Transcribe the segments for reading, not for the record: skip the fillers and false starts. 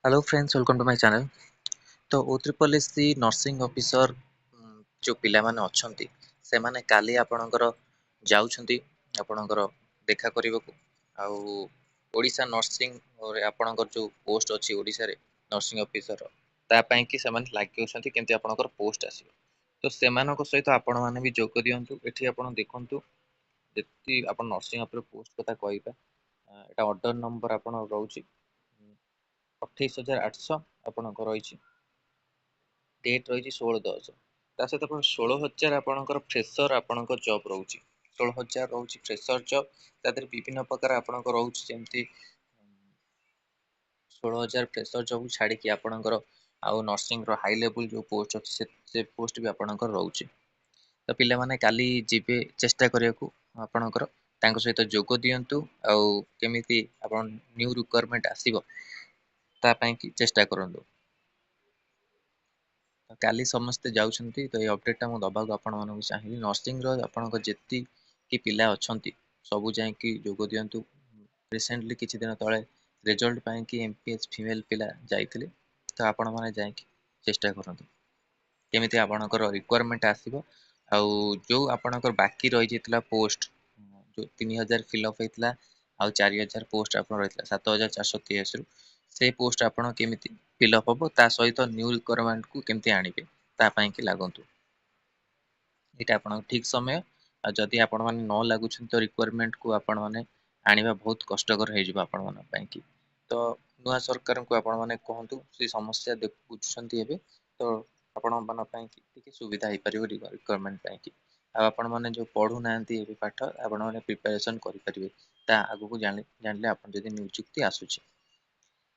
Hello friends welcome to my channel. तो OSSC nursing officer जो पिला माने अछंती सेमाने काली आपणकर जाउछंती आपणकर देखा करबको आउ ओडिशा नर्सिंग और आपणकर जो पोस्ट अछि ओडिशा रे नर्सिंग ऑफिसर ता पई कि सेमाने लाग्योछंती केमति आपणकर पोस्ट आसीबो। तो सेमानक सहित आपण माने भी जोग दियंतु। एठी आपण देखंतु जेति आपण नर्सिंग ऑफिसर पोस्ट कथा कहइबा एटा ऑर्डर नंबर आपण रहउची 28,800 ଆପଣଙ୍କର ରହିଛି ଡେଟ୍ ରହିଛି 16/10 ତା ସହିତ ଆପଣ 16,000 ଆପଣଙ୍କର ଫ୍ରେଶର ଆପଣଙ୍କ ଜବ୍ ରହୁଛି 16,000 ରହୁଛି ଫ୍ରେଶର ଜବ୍ ତା ଦେହରେ ବିଭିନ୍ନ ପ୍ରକାର ଆପଣଙ୍କ ରହୁଛି ଯେମିତି 16,000 ଫ୍ରେଶର ଜବ୍ ଛାଡ଼ିକି ଆପଣଙ୍କର ଆଉ ନର୍ସିଂ ର ହାଇ ଲେଭେଲ ଯୋଉ ପୋଷ୍ଟ ଅଛି ସେ ପୋଷ୍ଟ ବି ଆପଣଙ୍କର ରହୁଛି। ତ ପିଲାମାନେ କାଲି ଯିବେ ଚେଷ୍ଟା କରିବାକୁ ଆପଣଙ୍କର ତାଙ୍କ ସହିତ ଯୋଗ ଦିଅନ୍ତୁ ଆଉ କେମିତି ଆପଣ ନ୍ୟୁ ରିକ୍ୱାରମେଣ୍ଟ ଆସିବ ତା ପାଇଁ କି ଚେଷ୍ଟା କରନ୍ତୁ। କାଲି ସମସ୍ତେ ଯାଉଛନ୍ତି ତ ଏଇ ଅପଡେଟ ଟା ମୁଁ ଦବାକୁ ଆପଣ ମାନଙ୍କୁ ଚାହିଁବି ନର୍ସିଂ ର ଆପଣଙ୍କ ଯେତିକି ପିଲା ଅଛନ୍ତି ସବୁ ଯାଇକି ଯୋଗ ଦିଅନ୍ତୁ। ରିସେଣ୍ଟଲି କିଛି ଦିନ ତଳେ ରେଜଲ୍ଟ ପାଇଁ କି ଏମପିଏଚ ଫିମେଲ ପିଲା ଯାଇଥିଲେ ତ ଆପଣ ମାନେ ଯାଇକି ଚେଷ୍ଟା କରନ୍ତୁ କେମିତି ଆପଣଙ୍କର ରିକ୍ୱାରମେଣ୍ଟ ଆସିବ ଆଉ ଯୋଉ ଆପଣଙ୍କର ବାକି ରହିଯାଇଥିଲା ପୋଷ୍ଟ ଯୋଉ 3,000 ଫିଲଅପ ହେଇଥିଲା ଆଉ 4,000 ପୋଷ୍ଟ ଆପଣ ରହିଥିଲା 7,483 ରୁ ସେଇ ପୋଷ୍ଟ ଆପଣ କେମିତି ଫିଲଅପ ହବ ତା ସହିତ ନ୍ୟୁ ରିକ୍ୱାରମେଣ୍ଟ କୁ କେମିତି ଆଣିବେ ତା ପାଇଁ କି ଲାଗନ୍ତୁ। ଏଇଟା ଆପଣଙ୍କ ଠିକ ସମୟ ଆଉ ଯଦି ଆପଣ ମାନେ ନ ଲାଗୁଛନ୍ତି ତ ରିକ୍ୱାରମେଣ୍ଟ କୁ ଆପଣ ମାନେ ଆଣିବା ବହୁତ କଷ୍ଟକର ହେଇଯିବ ଆପଣ ମାନଙ୍କ ପାଇଁ କି। ତ ନୂଆ ସରକାରଙ୍କୁ ଆପଣ ମାନେ କୁହନ୍ତୁ ସେ ସମସ୍ୟା ବୁଝୁଛନ୍ତି ଏବେ ତ ଆପଣ ମାନଙ୍କ ପାଇଁ କି ଟିକେ ସୁବିଧା ହେଇପାରିବ ରିକ୍ୱାରମେଣ୍ଟ ପାଇଁ କି। ଆଉ ଆପଣ ମାନେ ଯୋଉ ପଢୁନାହାନ୍ତି ଏବେ ପାଠ ଆପଣ ମାନେ ପ୍ରିପାରେସନ କରିପାରିବେ ତା ଆଗକୁ ଜାଣିଲେ ଆପଣ ଯଦି ନିଯୁକ୍ତି ଆସୁଛି।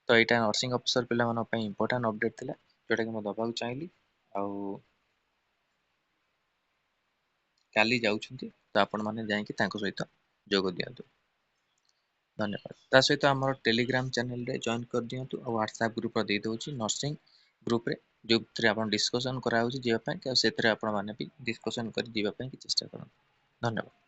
ତ ଏଇଟା ନର୍ସିଂ ଅଫିସର ପିଲାମାନଙ୍କ ପାଇଁ ଇମ୍ପୋର୍ଟାଣ୍ଟ ଅପଡେଟ ଥିଲା ଯୋଉଟା କି ମୁଁ ଦବାକୁ ଚାହିଁଲି। ଆଉ କାଲି ଯାଉଛନ୍ତି ତ ଆପଣ ମାନେ ଯାଇକି ତାଙ୍କ ସହିତ ଯୋଗ ଦିଅନ୍ତୁ। ଧନ୍ୟବାଦ। ତା ସହିତ ଆମର ଟେଲିଗ୍ରାମ ଚ୍ୟାନେଲ ରେ ଜଏନ୍ କରିଦିଅନ୍ତୁ ଆଉ ହ୍ୱାଟ୍ସଆପ ଗ୍ରୁପ ଦେଇ ଦଉଛି ନର୍ସିଂ ଗ୍ରୁପ ରେ ଯୋଉଥିରେ ଆପଣ ଡିସକସନ କରାହଉଛି ଯିବା ପାଇଁ ଆଉ ସେଥିରେ ଆପଣ ମାନେ ବି ଡିସକସନ କରି ଯିବା ପାଇଁ ଚେଷ୍ଟା କରନ୍ତୁ। ଧନ୍ୟବାଦ।